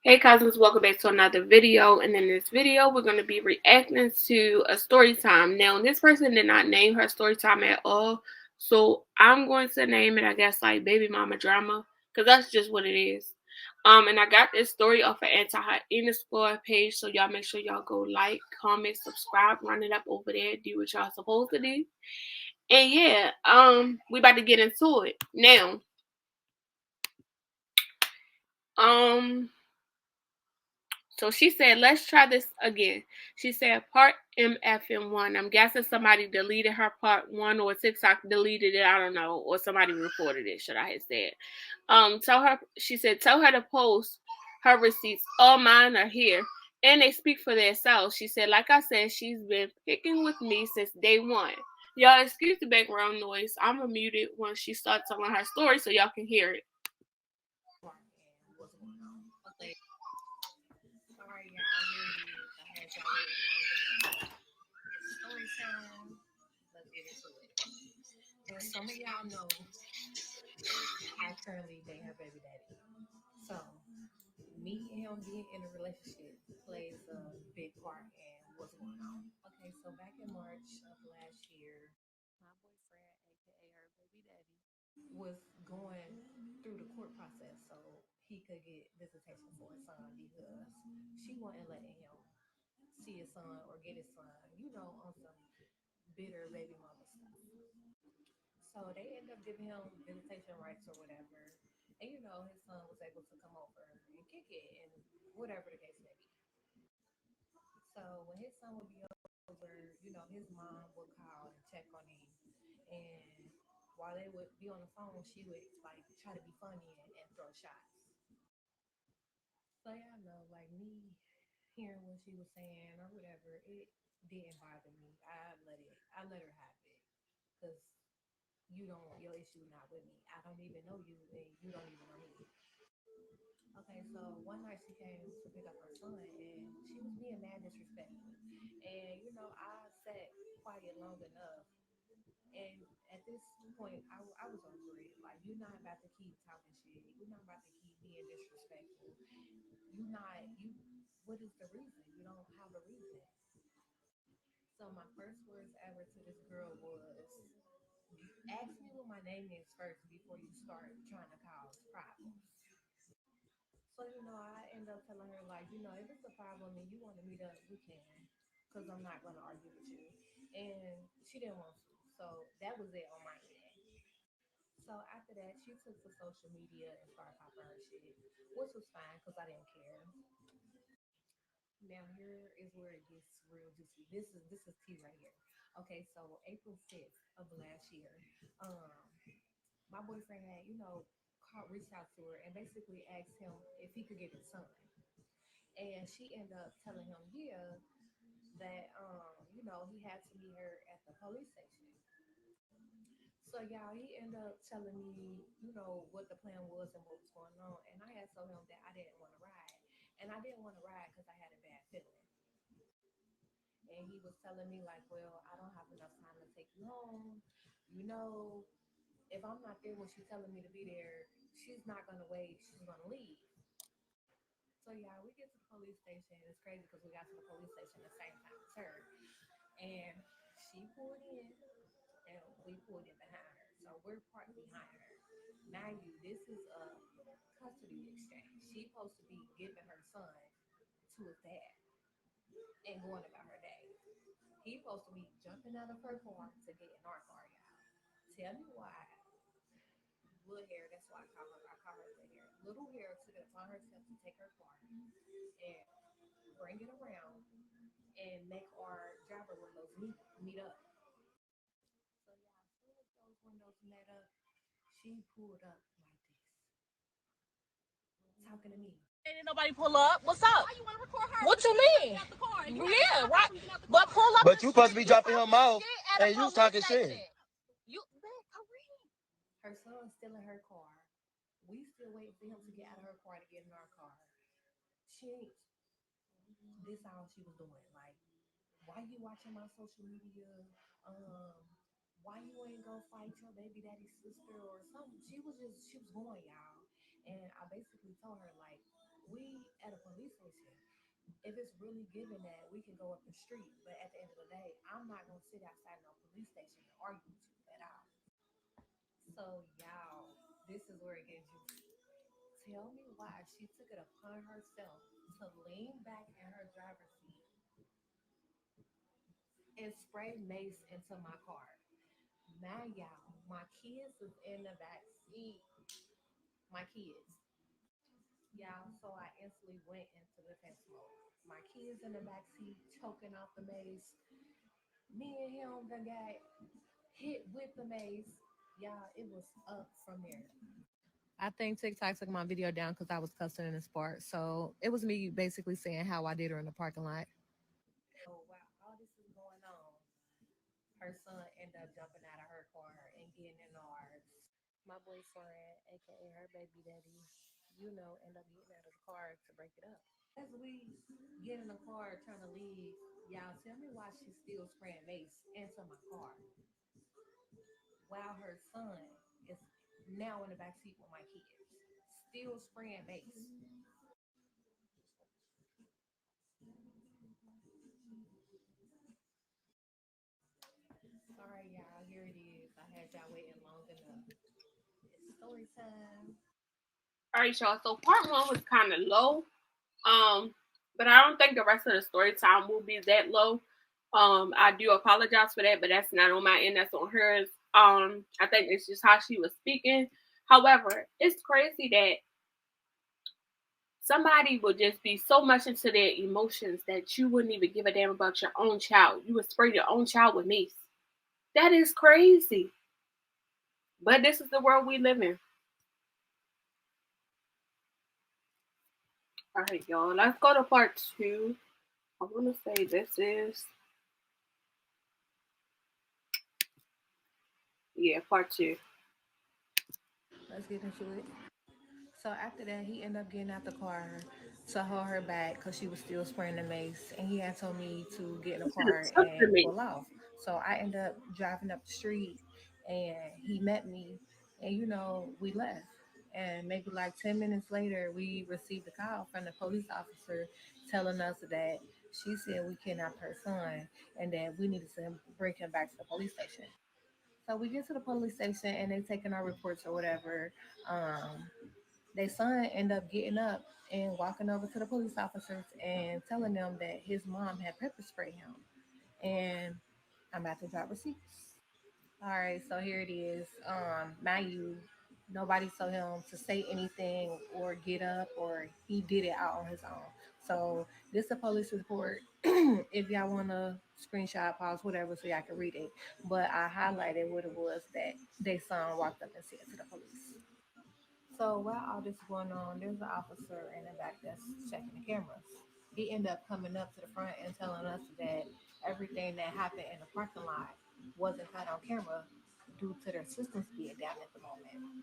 Hey cousins, welcome back to another video. And in this video, we're going to be reacting to a story time. Now, this person did not name her story time at all, so I'm going to name it, I guess, like Baby Mama Drama, because that's just what it is. And I got this story off of anti-underscore page, so y'all make sure y'all go like, comment, subscribe, run it up over there, do what y'all supposed to do. And yeah, we about to get into it now. Um. So she said, let's try this again. She said, part MFM1. I'm guessing somebody deleted her part one, or TikTok deleted it. I don't know. Or somebody reported it, should I have said. She said, tell her to post her receipts. All mine are here. And they speak for themselves. She said, like I said, she's been picking with me since day one. Y'all excuse the background noise. I'm gonna mute it when she starts telling her story so y'all can hear it. Alright, y'all, here it is. I had y'all waiting long enough. It's story time. Let's get into it. As some of y'all know, I currently date her baby daddy. So, me and him being in a relationship plays a big part in what's going on. Okay, so back in March of last year, my boyfriend, aka her baby daddy, was going through the court process so he could get visitation for his son because she wasn't letting him see his son or get his son, on some bitter baby mama stuff. So they end up giving him visitation rights or whatever. And his son was able to come over and kick it and whatever the case may be. So when his son would be over, his mom would call and check on him. And while they would be on the phone, she would like try to be funny and throw shots. So yeah, I know, like me hearing what she was saying or whatever, it didn't bother me. I let her have it because your issue not with me. I don't even know you, and you don't even know me. Okay, so one night she came to pick up her son, and she was being mad disrespectful. And I sat quiet long enough, and at this point, I was over it. Like, you're not about to keep talking shit. You're not about to keep being disrespectful. You not you. What is the reason? You don't have a reason. So my first words ever to this girl was, ask me what my name is first before you start trying to cause problems. So, I end up telling her, like, if it's a problem and you want to meet up, we can, because I'm not going to argue with you. And she didn't want to. So that was it on my end. So after that, she took to social media and started popping her shit, which was fine because I didn't care. Now here is where it gets real juicy. This is tea right here. Okay, so April 5th of last year, um, my boyfriend had, reached out to her and basically asked him if he could get his son. And she ended up telling him, yeah, that he had to meet her at the police station. So y'all, he ended up telling me, what the plan was and what was going on. And I had told him that I didn't want to ride. And I didn't want to ride because I had a bad feeling. And he was telling me like, well, I don't have enough time to take you home. You know, if I'm not there when she's telling me to be there, she's not gonna wait. She's gonna leave. So yeah, we get to the police station. It's crazy because we got to the police station the same time as her, and she pulled in, and we pulled in behind her. So we're parked behind her. Mind you, this is a custody exchange. She's supposed to be giving her son to his dad and going about her day. He's supposed to be jumping out of her car to get in our car, y'all. Tell me why little hair, that's why I call her little hair. Little hair took it upon herself to take her car and bring it around and make our driver windows meet up. So yeah, as soon as those windows met up, she pulled up like this, talking to me. Ain't nobody pull up. What's up? Why you want to record her? What you mean? Yeah, right. But pull up. But you supposed to be dropping him off, and you talking shit. You man, Kareem. Her son's still in her car. We still waiting for him to get out of her car to get in our car. She, this all she was doing. Like, why you watching my social media? Um, why you ain't go fight your baby daddy's sister or something? She was going, y'all. And I basically told her, like, We at a police station. If it's really given that, we can go up the street. But at the end of the day, I'm not gonna sit outside no police station and argue with you at all. So y'all, this is where it gets juicy. Tell me why she took it upon herself to lean back in her driver's seat and spray Mace into my car. Now, y'all, my kids is in the back seat. My kids. Y'all, so I instantly went into defense mode. My kids in the back seat choking off the Mace. Me and him done got hit with the Mace. Y'all, it was up from there. I think TikTok took my video down because I was cussing in the sport. So it was me basically saying how I did her in the parking lot. So while all this is going on, her son ended up jumping out of her car and getting in ours. My boyfriend, aka her baby daddy, end up getting out of the car to break it up. As we get in the car trying to leave, y'all tell me why she's still spraying Mace into my car while her son is now in the back seat with my kids, still spraying Mace. All right, y'all, here it is. I had y'all waiting long enough. It's story time. All right, y'all. So part one was kind of low. Um, but I don't think the rest of the story time will be that low. I do apologize for that, but that's not on my end. That's on hers. I think it's just how she was speaking. However, it's crazy that somebody would just be so much into their emotions that you wouldn't even give a damn about your own child. You would spray your own child with mace. That is crazy. But this is the world we live in. All right, y'all. Let's go to part two. I want to say this is, yeah, part two. Let's get into it. So after that, he ended up getting out the car to hold her back because she was still spraying the Mace, and he had told me to get in the You should car have took the and mace. pull off. So I ended up driving up the street, and he met me, and we left. And maybe like 10 minutes later, we received a call from the police officer telling us that she said we kidnapped her son and that we needed to bring him back to the police station. So we get to the police station and they taking our reports or whatever. Um, their son ended up getting up and walking over to the police officers and telling them that his mom had pepper sprayed him. And I'm at the driver's seat. All right, so here it is. Mind you, nobody told him to say anything or get up, or he did it out on his own. So this is a police report. If y'all want to screenshot, pause, whatever, so y'all can read it. But I highlighted what it was that their son walked up and said to the police. So while all this is going on, there's an officer in the back that's checking the cameras. He ended up coming up to the front and telling us that everything that happened in the parking lot wasn't caught on camera due to their systems being down at the moment.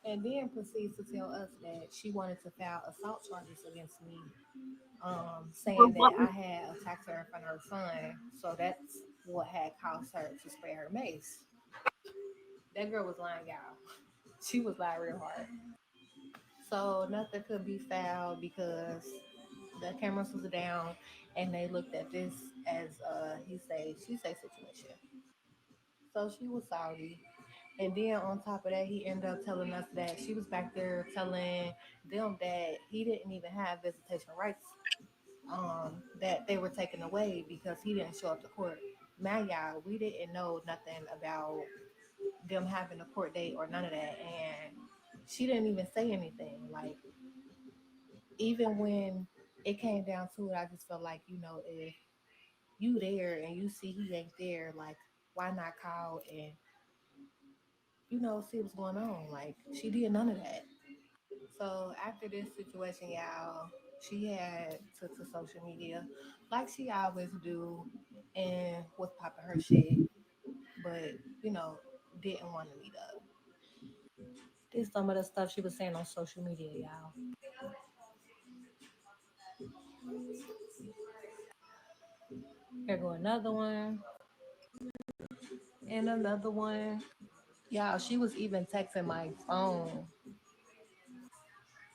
And then proceeds to tell us that she wanted to file assault charges against me, saying that I had attacked her in front of her son. So that's what had caused her to spray her mace. That girl was lying, y'all. She was lying real hard. So nothing could be found because the cameras was down and they looked at this as he say she say situation. So she was sorry. And then on top of that, he ended up telling us that she was back there telling them that he didn't even have visitation rights, that they were taken away because he didn't show up to court. Man, y'all, we didn't know nothing about them having a court date or none of that. And she didn't even say anything. Like, even when it came down to it, I just felt like, if you there and you see he ain't there, like, why not call and, see what's going on? Like, she did none of that. So after this situation, y'all, she had took to social media like she always do and was popping her shit, but, you know, didn't want to meet up. This is some of the stuff she was saying on social media, y'all. Here go another one and another one. Y'all, she was even texting my phone.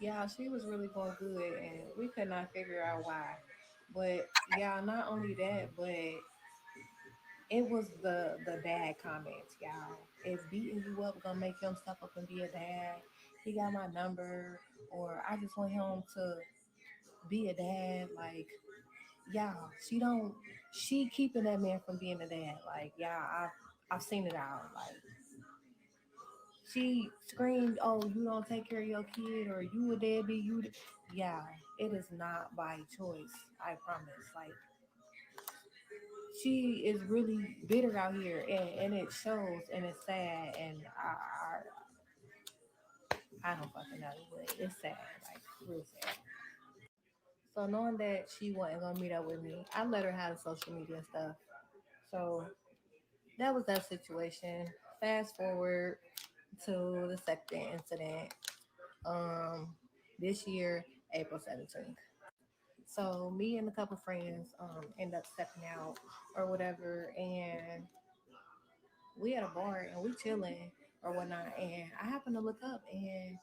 Yeah, she was really going good, and we could not figure out why. But yeah, not only that, but it was the dad comments, y'all. If beating you up gonna make him step up and be a dad, he got my number, or I just want him to be a dad. Like, y'all, she keeping that man from being a dad. Like, yeah, I've seen it out. Like, she screamed, "Oh, you don't take care of your kid, or you a deadbeat." Yeah, it is not by choice. I promise. Like, she is really bitter out here, and it shows, and it's sad, and I don't fucking know, but it's sad, like real sad. So knowing that she wasn't gonna meet up with me, I let her have the social media and stuff. So that was that situation. Fast forward to the second incident. Um, this year, April 17th. So me and a couple friends end up stepping out or whatever, and we at a bar and we chilling or whatnot, and I happened to look up and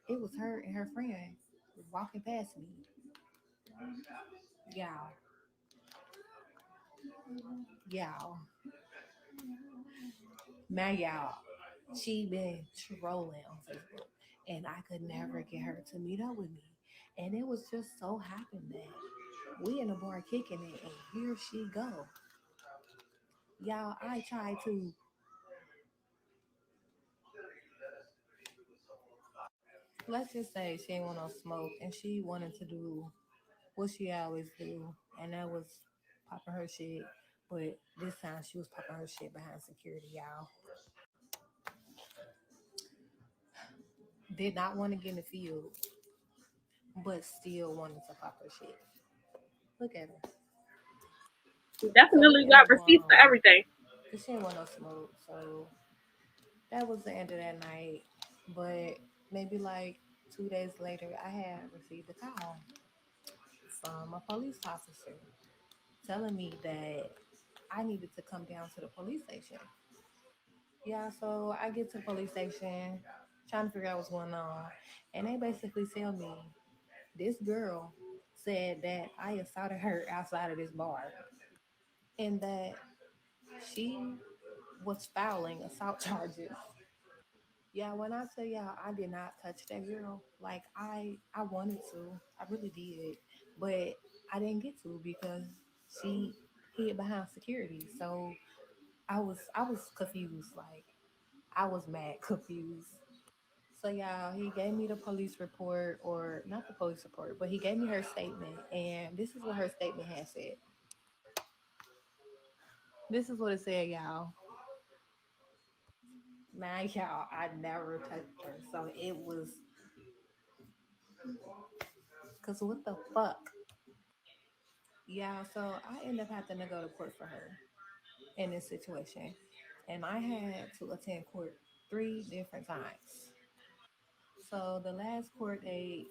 it was her and her friend walking past me. Y'all, y'all, man, y'all. She been trolling on Facebook, and I could never get her to meet up with me. And it was just so happened that we in the bar kicking it, and here she go. Y'all, I tried to, let's just say she ain't want no smoke, and she wanted to do what she always do, and that was popping her shit. But this time she was popping her shit behind security, y'all. Did not want to get in the field, but still wanted to pop her shit. Look at her. So we Definitely end got up going receipts for home everything. because she didn't want no smoke. So that was the end of that night. But maybe like 2 days later, I had received a call from a police officer telling me that I needed to come down to the police station. Yeah, so I get to the police station, trying to figure out what's going on, and they basically tell me this girl said that I assaulted her outside of this bar, and that she was filing assault charges. Yeah, when I tell y'all I did not touch that girl, like I wanted to, I really did, but I didn't get to because she hid behind security. So I was confused, like I was mad confused. So y'all, he gave me the police report, or not the police report, but he gave me her statement, and this is what her statement had said. This is what it said, y'all. Man, y'all, I never touched her, so it was, cause what the fuck, yeah. So I ended up having to go to court for her in this situation, and I had to attend court 3 different times. So the last court date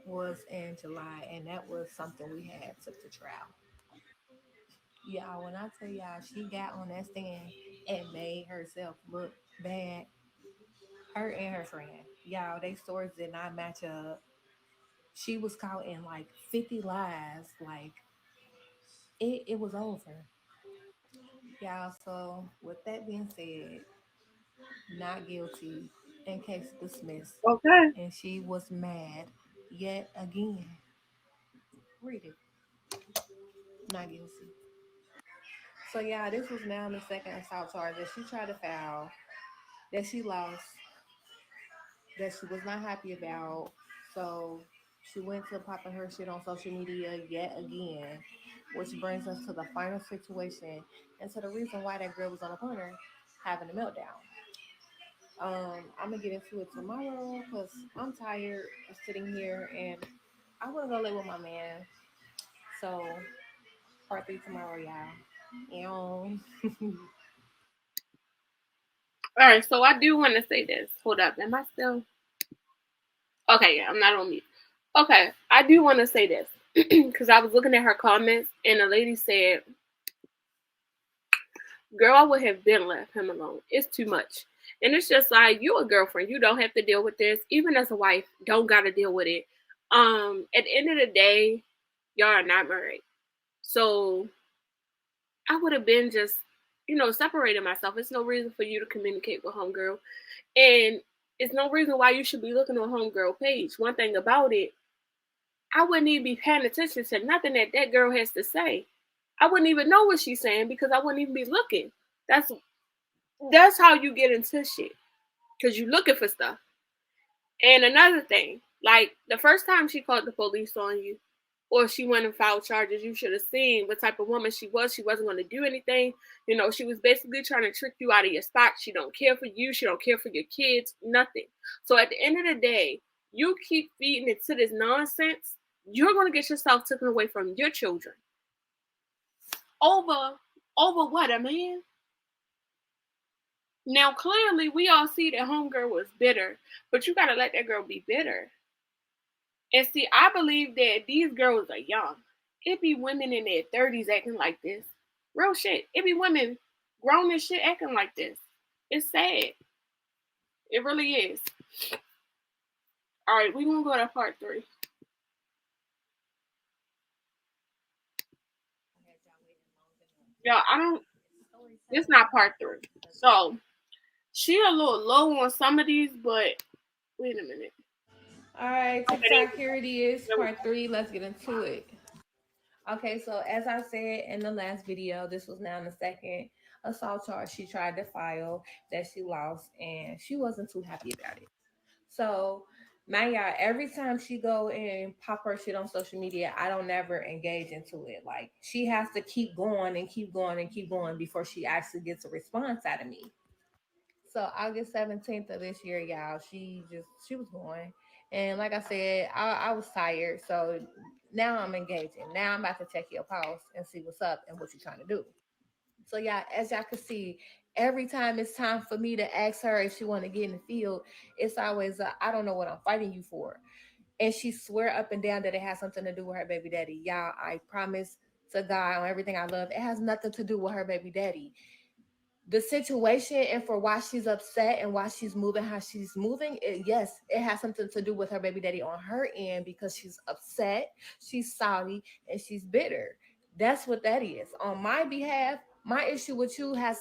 was in July, and that was something we had took to trial. Y'all, when I tell y'all she got on that stand and made herself look bad, her and her friend, y'all, they stories did not match up. She was caught in like 50 lies. Like it was over. Y'all, so with that being said, not guilty and case dismissed. Okay. And she was mad yet again. Read it. Not guilty. So yeah, this was now the second assault charge that she tried to file, that she lost, that she was not happy about. So she went to popping her shit on social media yet again, which brings us to the final situation and to the reason why that girl was on the corner having a meltdown. I'm gonna get into it tomorrow because I'm tired of sitting here and I want to go live with my man. So part 3 tomorrow, y'all. All right. So I do want to say this. Hold up. Am I still? Okay. Yeah. I'm not on mute. Okay. I do want to say this because I was looking at her comments and a lady said, "Girl, I would have been left him alone. It's too much." And it's just like, you a girlfriend, you don't have to deal with this. Even as a wife, don't gotta deal with it. At the end of the day, y'all are not married. So I would have been just, separating myself. It's no reason for you to communicate with homegirl. And it's no reason why you should be looking on homegirl page. One thing about it, I wouldn't even be paying attention to nothing that that girl has to say. I wouldn't even know what she's saying because I wouldn't even be looking. That's that's how you get into shit. Cause you looking for stuff. And another thing, like the first time she called the police on you, or she went and filed charges, you should have seen what type of woman she was. She wasn't going to do anything. She was basically trying to trick you out of your spot. She don't care for you. She don't care for your kids. Nothing. So at the end of the day, you keep feeding into this nonsense, you're going to get yourself taken away from your children. Over what, a man? Now, clearly, we all see that homegirl was bitter, but you got to let that girl be bitter. And see, I believe that these girls are young. It be women in their 30s acting like this. Real shit. It be women grown and shit acting like this. It's sad. It really is. All right, we gonna go to part 3. Y'all, I don't. It's not part 3. So she a little low on some of these, but wait a minute. All right, Okay, TikTok, here it is, there we part 3. Let's get into it. Okay, so as I said in the last video, this was now the second assault charge she tried to file that she lost, and she wasn't too happy about it. So, Maya, every time she go and pop her shit on social media, I don't never engage into it. Like she has to keep going and keep going and keep going before she actually gets a response out of me. So August 17th of this year, y'all, she was going. And like I said, I was tired. So now I'm engaging. Now I'm about to check your pulse and see what's up and what you're trying to do. So yeah, as y'all can see, every time it's time for me to ask her if she want to get in the field, it's always I don't know what I'm fighting you for. And she swear up and down that it has something to do with her baby daddy. Y'all, I promise to God on everything I love, it has nothing to do with her baby daddy. The situation and for why she's upset and why she's moving how she's moving, yes, it has something to do with her baby daddy on her end because she's upset, she's salty, and she's bitter. That's what that is. On my behalf, my issue with you has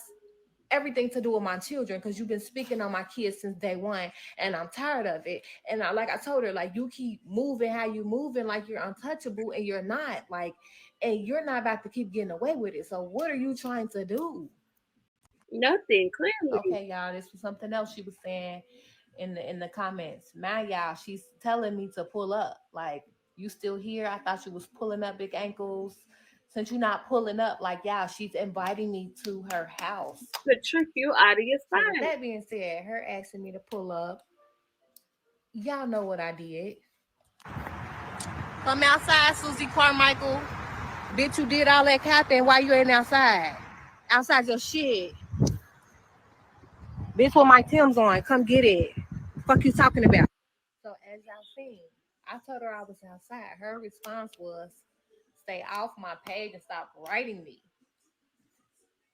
everything to do with my children because you've been speaking on my kids since day one, and I'm tired of it. And like I told her, like you keep moving how you moving like you're untouchable, and you're not. Like, and you're not about to keep getting away with it. So what are you trying to do? nothing, clearly. Okay, y'all, this was something else she was saying in the comments. Man, y'all, she's telling me to pull up. Like, you still here? I thought you was pulling up, big ankles. Since you're not pulling up, like y'all, she's inviting me to her house. To trick you out of your So with spot. that being said, her asking me to pull up, y'all know what I did. Come outside, Susie Carmichael. Bitch, you did all that capping. Why you ain't outside? Outside your shit. Bitch, with my Tim's on. Come get it. Fuck you talking about? So as y'all seen, I told her I was outside. Her response was, "Stay off my page and stop writing me."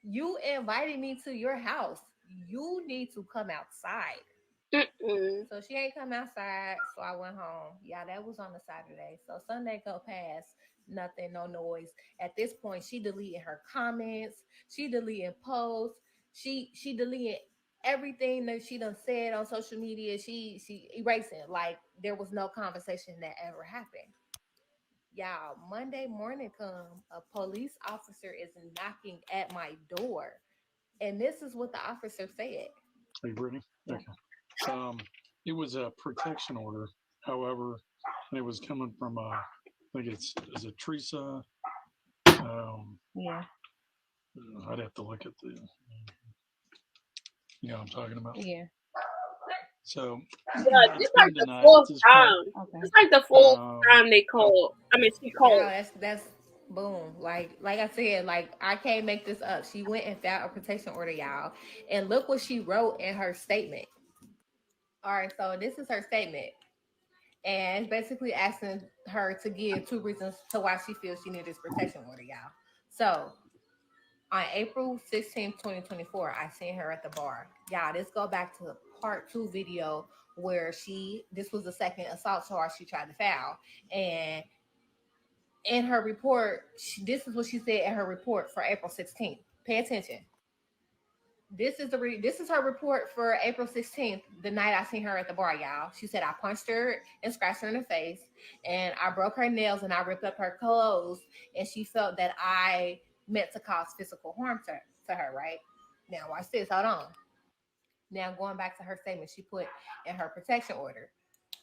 You invited me to your house. You need to come outside. Mm-mm. So she ain't come outside. So I went home. Yeah, that was on a Saturday. So Sunday go past, nothing, no noise. At this point, she deleted her comments. She deleted posts. She deleted everything that she done said on social media. She erasing like there was no conversation that ever happened. Y'all, Monday morning come, a police officer is knocking at my door. And this is what the officer said. Are you Brittany? Yeah. Okay. It was a protection order. However, and it was coming from I think is it Teresa? Yeah. I'd have to look at the. You know what I'm talking about. Yeah. Yeah, So this it's like been the denied at fourth this point. time. Okay. It's like the fourth time they Oh, called. I mean, she Yeah, called. that's boom. Like I said, like I can't make this up. She went and filed a protection order, y'all. And look what she wrote in her statement. All right, so this is her statement. And it's basically asking her to give two reasons to why she feels she needs this protection order, y'all. So On April 16th, 2024, I seen her at the bar. Y'all, this go back to the part two video where this was the second assault charge she tried to file. And in her report, this is what she said in her report for April 16th. Pay attention. This is her report for April 16th, the night I seen her at the bar, y'all. She said I punched her and scratched her in the face, and I broke her nails and I ripped up her clothes, and she felt that I meant to cause physical harm to her, right? Now watch this, hold on. Now going back to her statement she put in her protection order.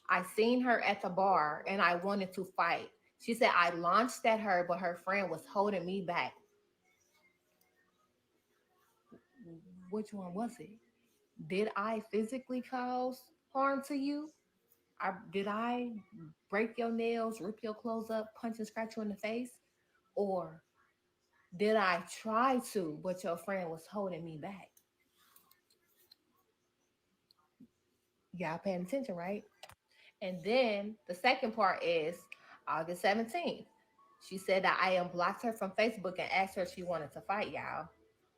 I seen her at the bar and I wanted to fight. She said I launched at her, but her friend was holding me back. Which one was it? Did I physically cause harm to you? Did I break your nails, rip your clothes up, punch and scratch you in the face? Or did I try to, but your friend was holding me back? Y'all paying attention, right? And then the second part is August 17th. She said that I unblocked her from Facebook and asked her if she wanted to fight, y'all.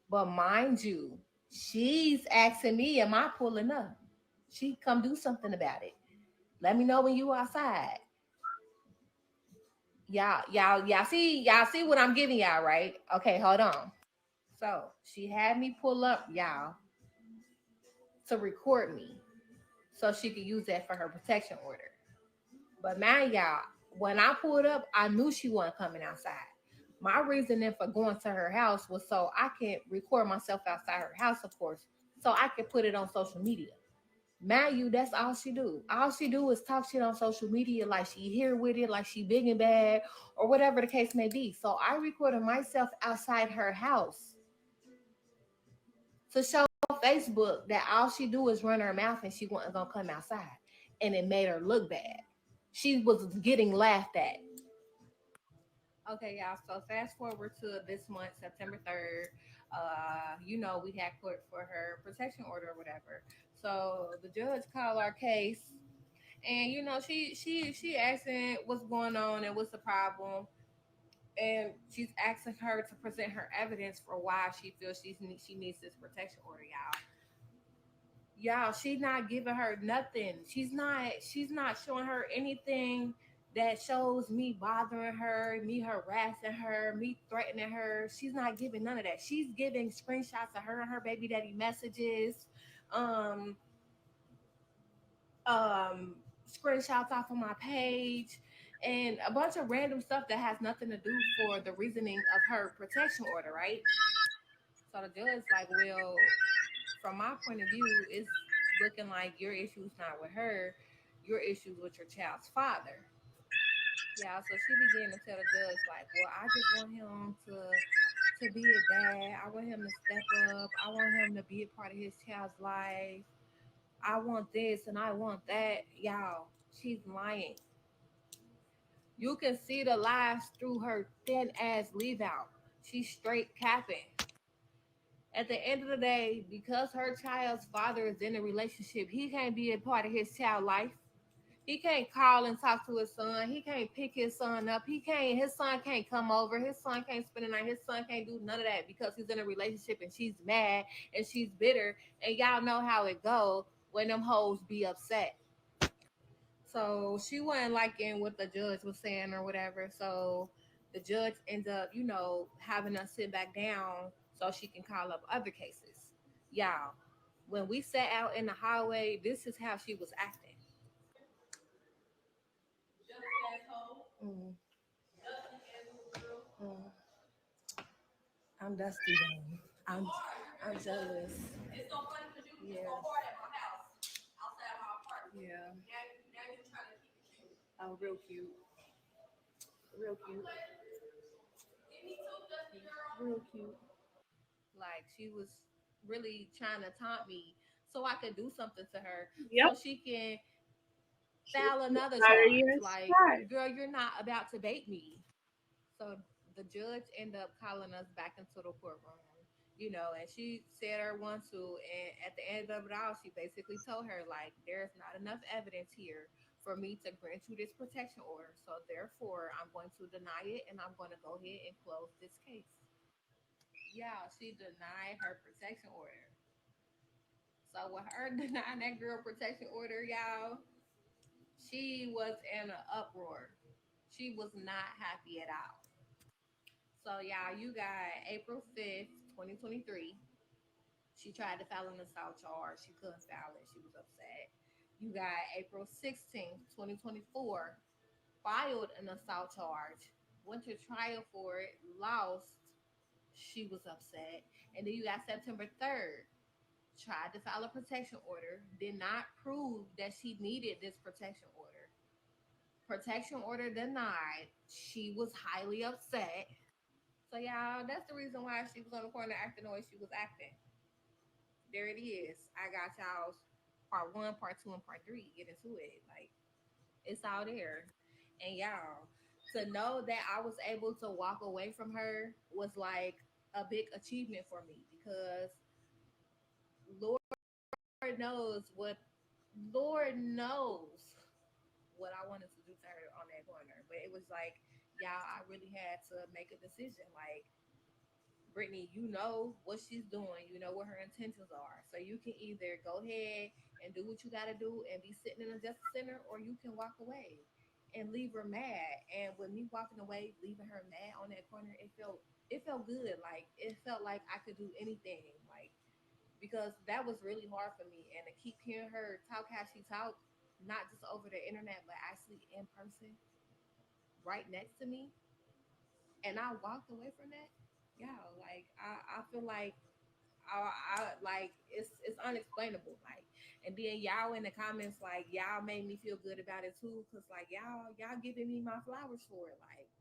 But mind you, she's asking me, am I pulling up? She come do something about it. Let me know when you outside. Y'all see what I'm giving y'all, right? Okay, hold on. So she had me pull up, y'all, to record me so she could use that for her protection order. But man, y'all, when I pulled up, I knew she wasn't coming outside. My reasoning for going to her house was so I can record myself outside her house, of course, so I could put it on social media. Mind you, that's all she do. All she do is talk shit on social media like she here with it, like she big and bad, or whatever the case may be. So I recorded myself outside her house to show Facebook that all she do is run her mouth and she wasn't gonna come outside. And it made her look bad. She was getting laughed at. Okay, y'all. So fast forward to this month, September 3rd. We had court for her protection order or whatever. So the judge called our case, and she asking what's going on and what's the problem, and she's asking her to present her evidence for why she feels she needs this protection order, y'all. She's not giving her nothing. She's not showing her anything that shows me bothering her, me harassing her, me threatening her. She's not giving none of that. She's giving screenshots of her and her baby daddy messages, um um screenshots off of my page, and a bunch of random stuff that has nothing to do for the reasoning of her protection order, right? So the judge like, well, from my point of view, it's looking like your issue's not with her, your issue's with your child's father. Yeah, so she began to tell the judge like, well, I just want him to be a dad. I want him to step up. I want him to be a part of his child's life. I want this and I want that. Y'all, she's lying. You can see the lies through her thin ass leave out. She's straight capping. At the end of the day, because her child's father is in a relationship, he can't be a part of his child life. He can't call and talk to his son. He can't pick his son up. His son can't come over. His son can't spend the night. His son can't do none of that because he's in a relationship and she's mad and she's bitter. And y'all know how it go when them hoes be upset. So she wasn't liking what the judge was saying or whatever. So the judge ended up, having us sit back down so she can call up other cases. Y'all, when we sat out in the hallway, this is how she was acting. Mm, mm. I'm dusty though. I'm jealous. Yeah. Yeah. Oh, real cute. Real cute. Real cute. Like she was really trying to taunt me so I could do something to her Yep. so she can file another Out of charge. your Like, stride. girl, you're not about to bait me. So the judge ended up calling us back into the courtroom, and she said her one to, and at the end of it all, she basically told her like, there's not enough evidence here for me to grant you this protection order. So therefore, I'm going to deny it, and I'm going to go ahead and close this case. Yeah, she denied her protection order. So with her denying that girl protection order, y'all, she was in an uproar. She was not happy at all. So y'all, you got April 5th, 2023. She tried to file an assault charge. She couldn't file it. She was upset. You got April 16th, 2024, filed an assault charge, went to trial for it, lost. She was upset. And then you got September 3rd, tried to file a protection order, did not prove that she needed this protection order. Protection order denied. She was highly upset. So, y'all, that's the reason why she was on the corner acting the way she was acting. There it is. I got y'all's part one, part two, and part three. Get into it. Like, it's all there. And y'all, to know that I was able to walk away from her was like a big achievement for me because Lord knows what Lord knows what I wanted to do to her on that corner. But it was like, y'all, I really had to make a decision. Like, Brittany, you know what she's doing. You know what her intentions are. So you can either go ahead and do what you got to do and be sitting in a justice center, or you can walk away and leave her mad. And with me walking away, leaving her mad on that corner, it felt good. Like it felt like I could do anything. Like because that was really hard for me, and to keep hearing her talk how she talked, not just over the internet, but actually in person, right next to me, and I walked away from that. Yeah, like I feel like I like it's unexplainable. Like, and then y'all in the comments, like y'all made me feel good about it too, cause like y'all giving me my flowers for it, like,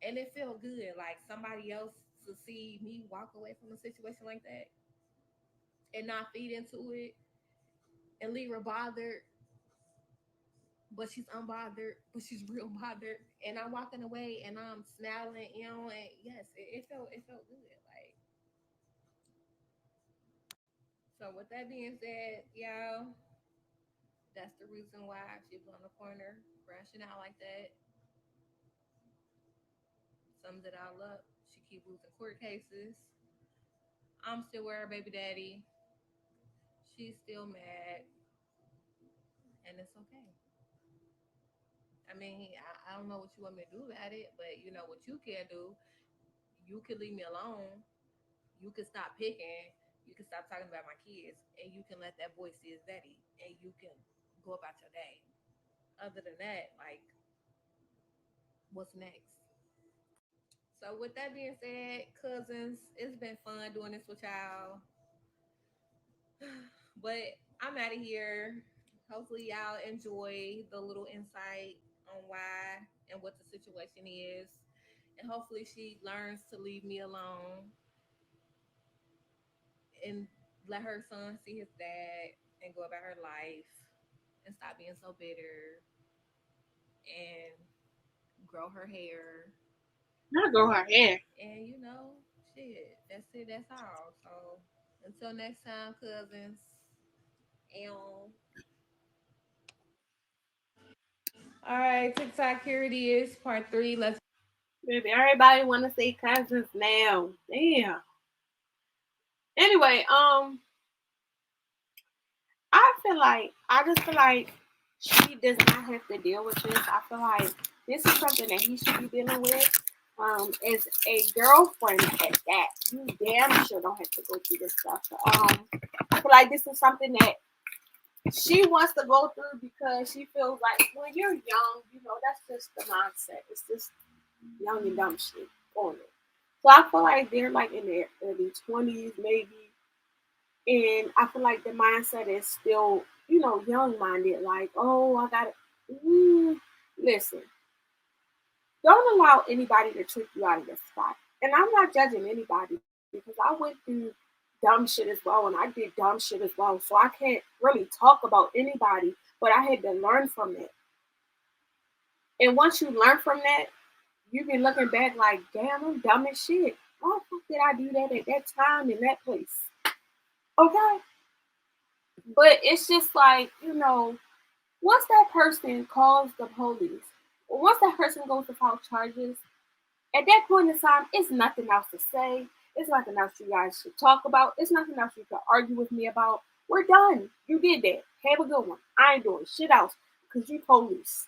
and it felt good. Like somebody else to see me walk away from a situation like that and not feed into it and leave her bothered, but she's unbothered, but she's real bothered, and I'm walking away and I'm smiling, and yes, it felt good, like. So with that being said, y'all, that's the reason why she was on the corner crashing out like that. Sums it all up. She keep losing court cases. I'm still with her baby daddy. She's still mad, and it's okay. I mean, I don't know what you want me to do about it, but you know what you can do. You can leave me alone. You can stop picking. You can stop talking about my kids, and you can let that boy see his daddy, and you can go about your day. Other than that, like, what's next? So with that being said, cousins, it's been fun doing this with y'all. But I'm out of here. Hopefully y'all enjoy the little insight on why and what the situation is. And hopefully she learns to leave me alone and let her son see his dad and go about her life and stop being so bitter and grow her hair. Not grow her hair. And shit, that's it, that's all. So until next time, cousins. And all right, TikTok, here it is, part three. Let's. Baby, everybody want to say cousins now. Damn. Anyway, I just feel like she does not have to deal with this. I feel like this is something that he should be dealing with. As a girlfriend at that, you damn sure don't have to go through this stuff. I feel like this is something that she wants to go through because she feels like when you're young, that's just the mindset. It's just young and dumb shit on it. So I feel like they're like in their early 20s, maybe. And I feel like the mindset is still, young minded. Like, oh, I got to. Listen, don't allow anybody to trick you out of your spot. And I'm not judging anybody because I went through dumb shit as well and I did dumb shit as well. So I can't really talk about anybody, but I had to learn from it. And once you learn from that, you be looking back like, damn, I'm dumb as shit. Why the fuck did I do that at that time in that place? Okay? But it's just like, once that person calls the police, once that person goes to file charges, at that point in time, it's nothing else to say. It's nothing else you guys should talk about. It's nothing else you can argue with me about. We're done. You did that. Have a good one. I ain't doing shit else because you police.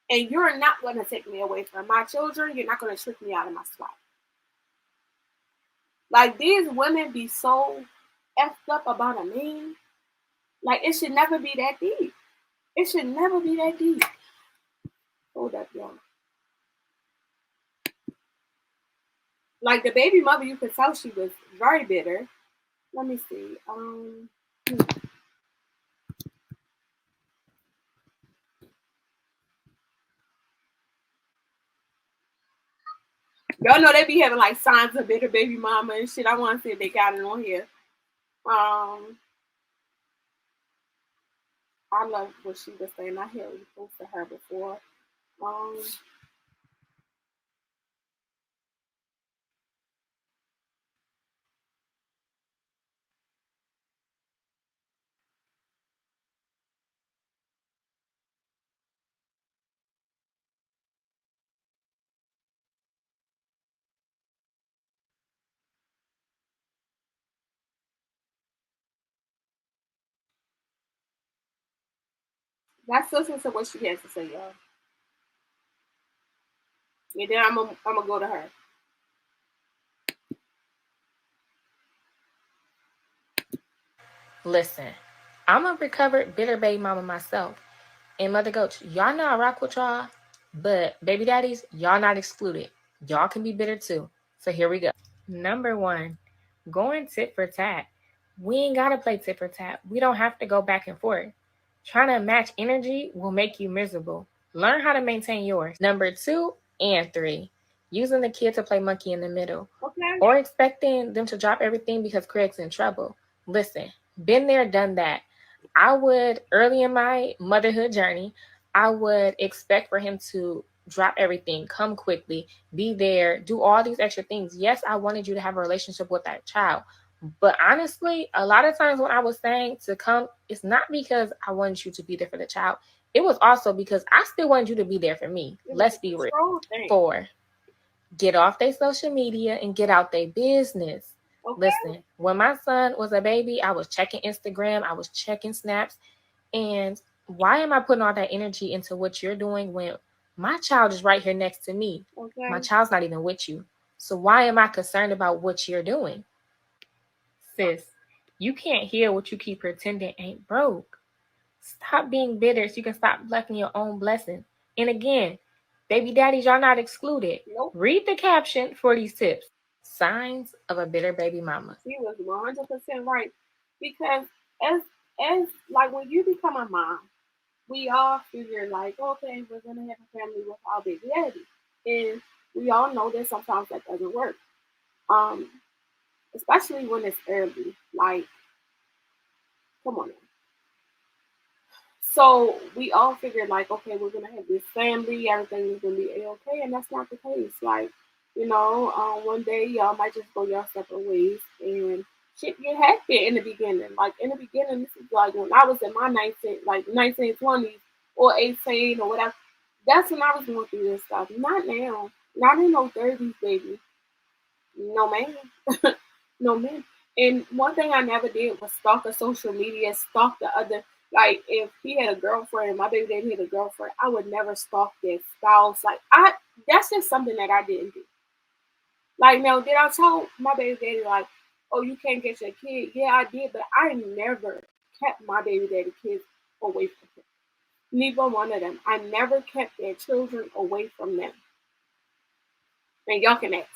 And you're not going to take me away from my children. You're not going to trick me out of my spot. Like, these women be so effed up about a man. Like, it should never be that deep. It should never be that deep. Hold up, y'all. Like, the baby mother, you could tell she was very bitter. Let me see. Y'all know they be having like signs of bitter baby mama and shit. I want to see if they got it on here. I love what she was saying. I heard we posted her before. Um, let's listen to what she has to say, y'all. And then I'm gonna go to her. Listen, I'm a recovered bitter baby mama myself. And Mother Goats, y'all know I rock with y'all, but baby daddies, y'all not excluded. Y'all can be bitter too. So here we go. Number one, going tit for tat. We ain't gotta play tit for tat. We don't have to go back and forth. Trying to match energy will make you miserable. Learn how to maintain yours. Number two and three, using the kid to play monkey in the middle. Okay. Or expecting them to drop everything because Craig's in trouble. Listen, been there, done that. I would, early in my motherhood journey, I would expect for him to drop everything, come quickly, be there, do all these extra things. Yes, I wanted you to have a relationship with that child. But honestly, a lot of times when I was saying to come, it's not because I wanted you to be there for the child. It was also because I still wanted you to be there for me. Let's be real. Four, get off their social media and get out their business. Okay. Listen, when my son was a baby, I was checking Instagram, I was checking snaps. And why am I putting all that energy into what you're doing when my child is right here next to me? Okay. My child's not even with you. So why am I concerned about what you're doing? Sis, you can't heal what you keep pretending ain't broke. Stop being bitter so you can stop blocking your own blessing. And again, baby daddies, y'all not excluded. Nope. Read the caption for these tips. Signs of a bitter baby mama. She was 100% right. Because as like when you become a mom, we all figure like, okay, we're gonna have a family with our baby daddy. And we all know that sometimes that doesn't work. Um, especially when it's early. Like, come on now. So we all figured like, okay, we're gonna have this family, everything is gonna be okay, and that's not the case. Like, one day y'all might just go your separate ways, and shit get hectic in the beginning. Like in the beginning, this is like when I was in my 1920s or 18 or whatever. That's when I was going through this stuff. Not now. Not in no 30s, baby. No man. No man. And one thing I never did was stalk a social media, stalk the other. Like if he had a girlfriend, my baby daddy had a girlfriend, I would never stalk their spouse. That's just something that I didn't do. Like now, did I tell my baby daddy like, oh, you can't get your kid? Yeah, I did, but I never kept my baby daddy kids away from him. Neither one of them. I never kept their children away from them. And y'all can ask.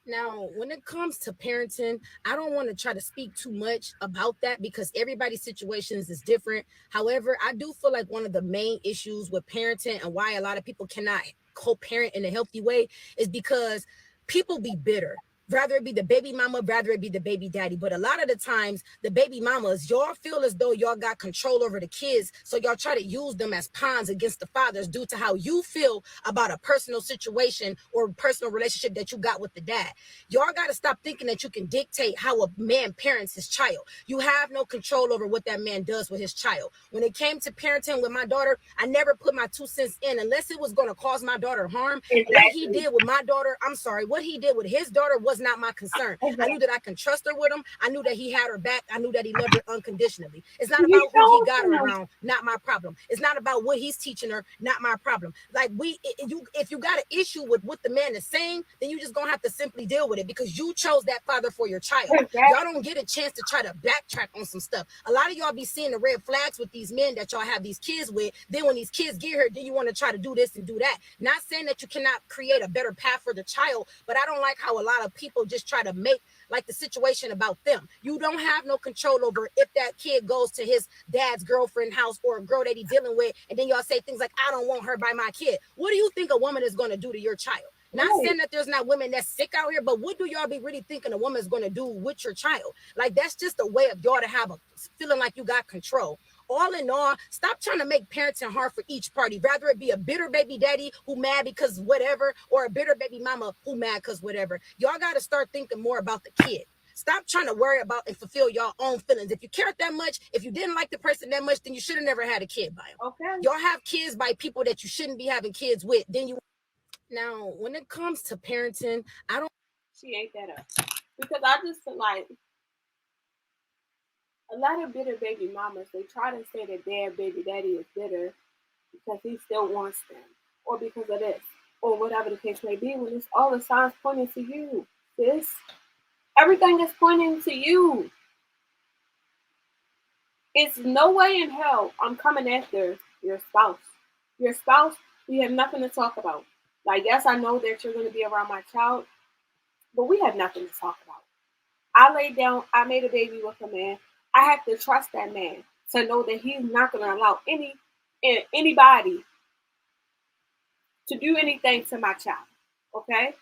Now, when it comes to parenting, I don't want to try to speak too much about that because everybody's situations is different. However, I do feel like one of the main issues with parenting and why a lot of people cannot co-parent in a healthy way is because people be bitter. Rather it be the baby mama, rather it be the baby daddy. But a lot of the times, the baby mamas, y'all feel as though y'all got control over the kids. So y'all try to use them as pawns against the fathers due to how you feel about a personal situation or personal relationship that you got with the dad. Y'all got to stop thinking that you can dictate how a man parents his child. You have no control over what that man does with his child. When it came to parenting with my daughter, I never put my 2 cents in unless it was going to cause my daughter harm. What he Exactly. did with my daughter, I'm sorry, what he did with his daughter was not my concern. I knew Exactly. that I can trust her with him. I knew that he had her back. I knew that he loved her unconditionally. It's not You about who he chose got her him. around, not my problem. It's not about what he's teaching her, not my problem. Like if you got an issue with what the man is saying, then you just gonna have to simply deal with it because you chose that father for your child. Y'all Exactly. don't get a chance to try to backtrack on some stuff. A lot of y'all be seeing the red flags with these men that y'all have these kids with. Then when these kids get here, then you want to try to do this and do that. Not saying that you cannot create a better path for the child, but I don't like how a lot of people just try to make like the situation about them. You don't have no control over if that kid goes to his dad's girlfriend house or a girl that he's dealing with, and then y'all say things like, I don't want her by my kid. What do you think a woman is going to do to your child? Not Right. saying that there's not women that's sick out here, but what do y'all be really thinking a woman's going to do with your child? Like, that's just a way of y'all to have a feeling like you got control. All in all, stop trying to make parenting hard for each party. Rather it be a bitter baby daddy who mad because whatever, or a bitter baby mama who mad because whatever. Y'all got to start thinking more about the kid. Stop trying to worry about and fulfill your own feelings. If you cared that much, if you didn't like the person that much, then you should have never had a kid by him. Okay. Y'all have kids by people that you shouldn't be having kids with. Then you now, when it comes to parenting, I don't. She ate that up. Because I just feel like a lot of bitter baby mamas, they try to say that their baby daddy is bitter because he still wants them, or because of this, or whatever the case may be, when it's all the signs pointing to you. This, everything is pointing to you. It's no way in hell I'm coming after your spouse. Your spouse, we have nothing to talk about. Like, yes, I know that you're going to be around my child, but we have nothing to talk about. I laid down, I made a baby with a man. I have to trust that man to know that he's not going to allow anybody to do anything to my child. Okay?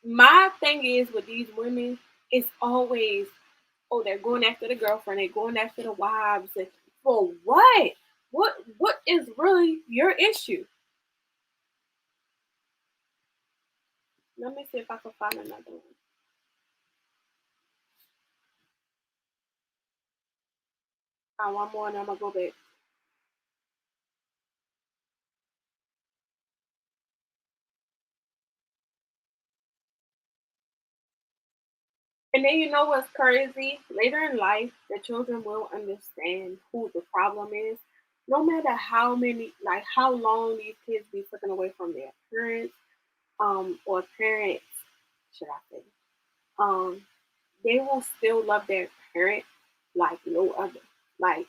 My thing is with these women, it's always, oh, they're going after the girlfriend, they're going after the wives. And for what? What is really your issue? Let me see if I can find another one. One more and I'm gonna go back. And then you know what's crazy? Later in life, the children will understand who the problem is. No matter how many, like how long these kids be taken away from their parents, or parents, should I say, um, they will still love their parent like no other. Like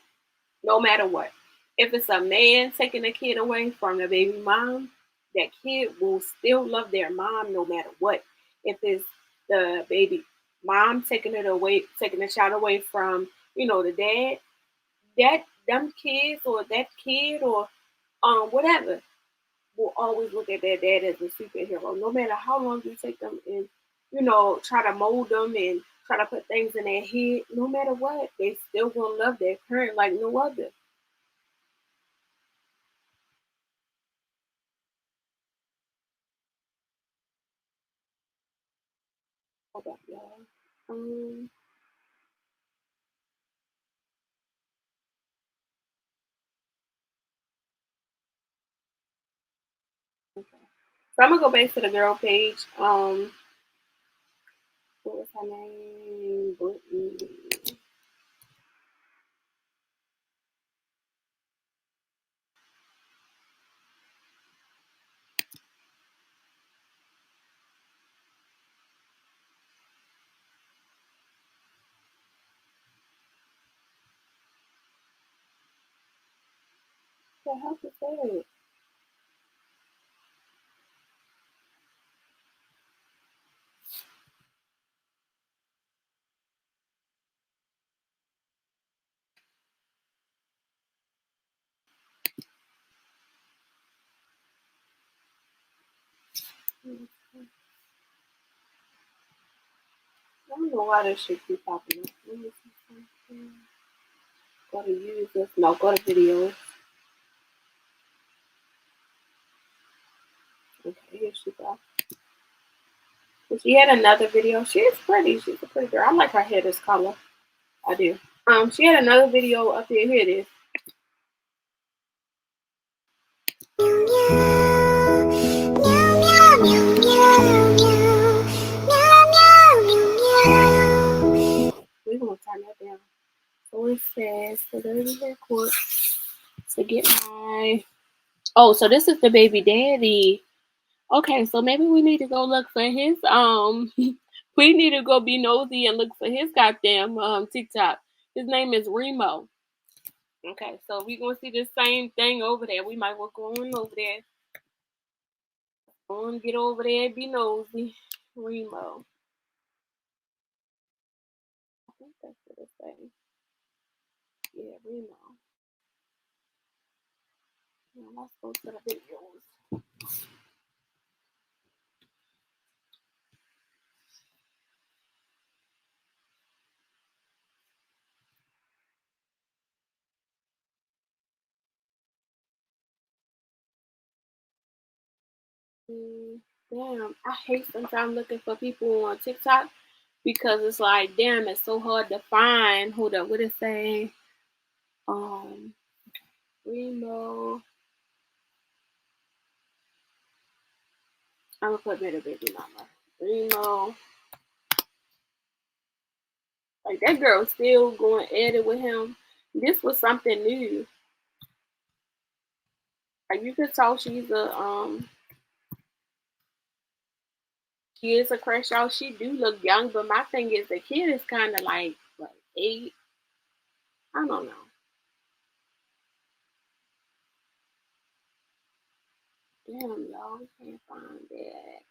no matter what. If it's a man taking a kid away from the baby mom, that kid will still love their mom no matter what. If it's the baby mom taking it away, taking the child away from, the dad, that them kids or that kid or whatever will always look at their dad as a superhero, no matter how long you take them and try to mold them and try to put things in their head. No matter what, they still gonna love their parent like no other. Hold up, y'all. Um, okay. So I'm gonna go back to the girl page. What was her name? Brittany. What the hell is that? know why this shit keep popping up. Let me see something. Go to users. No, go to videos. Okay, here she go. So she had another video. She is pretty. She's a pretty girl. I like her hair this color. I do. She had another video up here. Here it is. We're gonna turn that down. So it says the dirty hair court to get my. Oh, so this is the baby daddy. Okay, so maybe we need to go look for his we need to go be nosy and look for his goddamn TikTok. His name is Remo. Okay, so we gonna see the same thing over there. We might well go on over there. Go on, get over there and be nosy. Remo. I think that's what it's saying. Yeah, Remo. Now let's go to the videos. Damn, I hate sometimes looking for people on TikTok because it's like, damn, it's so hard to find. Hold up, what it say? Remo. I'm gonna put better baby mama. Remo. Like that girl still going at it with him. This was something new. Like you could tell she's she is a crush out. She do look young, but my thing is the kid is kind of like what 8. I don't know. Damn, y'all, we can't find that.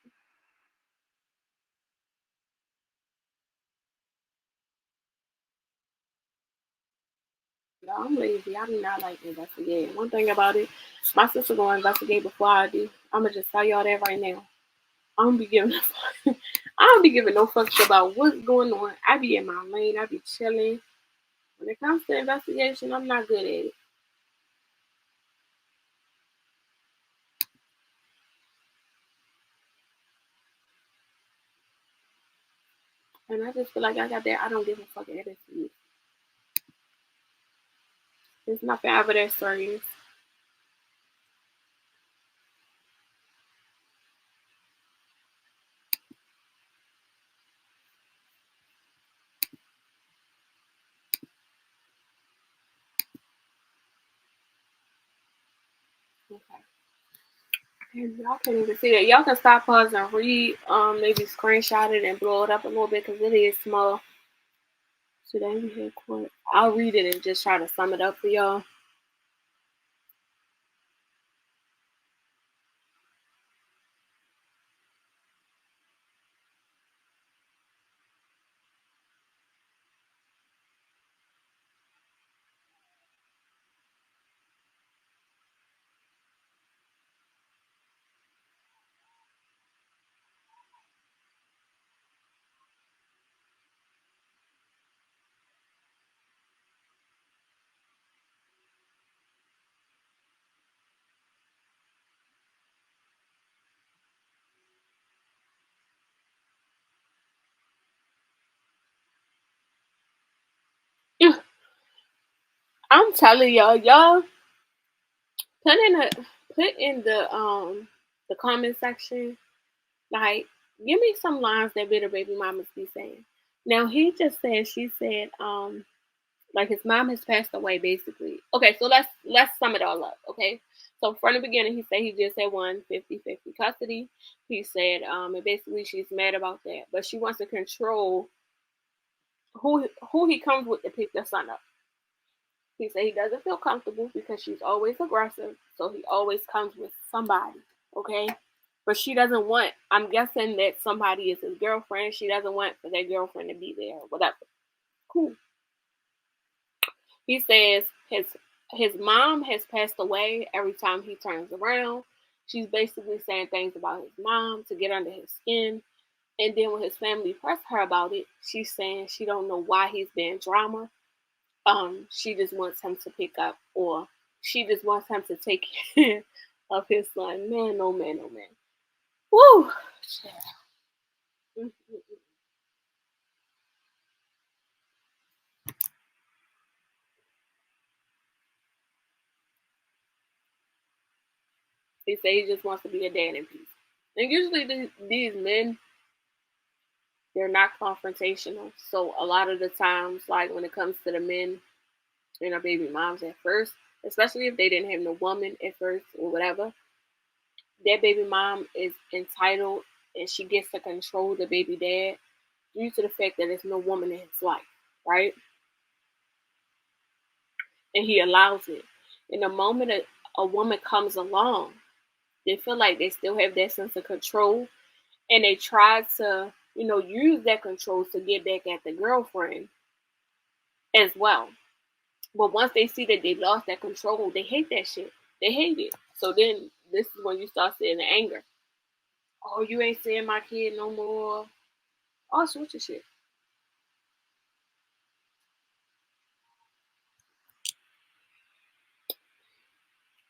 Y'all, I'm lazy. I do not like investigating. One thing about it, my sister gonna investigate before I do. I'ma just tell y'all that right now. I don't be giving a fuck. I don't be giving no fucks about what's going on. I be in my lane. I be chilling. When it comes to investigation, I'm not good at it. And I just feel like I got that I don't give a fuck attitude. It's nothing ever that serious. Okay. And y'all can't even see that. Y'all can stop, pause, and read. Maybe screenshot it and blow it up a little bit because it is small. Today we had court. I'll read it and just try to sum it up for y'all. I'm telling y'all put in the comment section. Like, give me some lines that bitter baby mamas be saying. Now he just said she said like his mom has passed away basically. Okay, so let's sum it all up, okay? So from the beginning he said he just had won 50-50 custody. He said and basically she's mad about that, but she wants to control who he comes with to pick the son up. He said he doesn't feel comfortable because she's always aggressive, so he always comes with somebody, okay? But she doesn't want, I'm guessing that somebody is his girlfriend. She doesn't want for that girlfriend to be there, whatever. Cool. He says his mom has passed away. Every time he turns around, she's basically saying things about his mom to get under his skin. And then when his family pressed her about it, she's saying she don't know why he's being drama. She just wants him to pick up, or she just wants him to take care of his son. Man, oh man, oh man. Woo! He said he just wants to be a dad in peace. And usually these men, they're not confrontational. So a lot of the times, like when it comes to the men and our baby moms at first, especially if they didn't have no woman at first or whatever, that baby mom is entitled and she gets to control the baby dad due to the fact that there's no woman in his life, right? And he allows it. In the moment a woman comes along, they feel like they still have that sense of control, and they try to, use that control to get back at the girlfriend as well. But once they see that they lost that control, they hate that shit. They hate it. So then this is when you start seeing the anger. Oh, you ain't seeing my kid no more. All sorts of shit.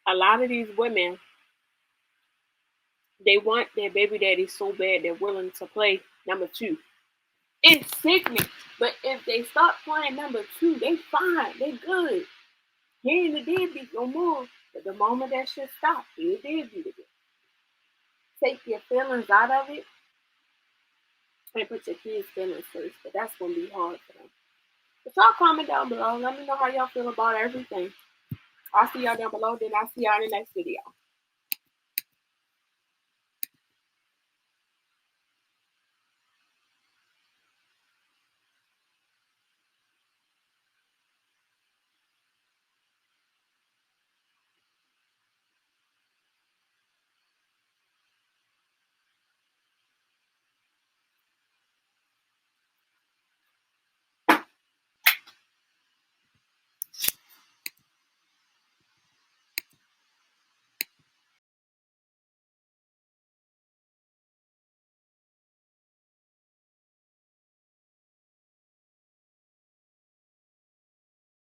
A lot of these women, they want their baby daddy so bad they're willing to play number two. It's sickening. But if they start playing number two, they fine. They good. He ain't a deadbeat no more. But the moment that shit stops, he a deadbeat again. Take your feelings out of it and put your kids' feelings first. But that's gonna be hard for them. But y'all comment down below. Let me know how y'all feel about everything. I'll see y'all down below. Then I'll see y'all in the next video.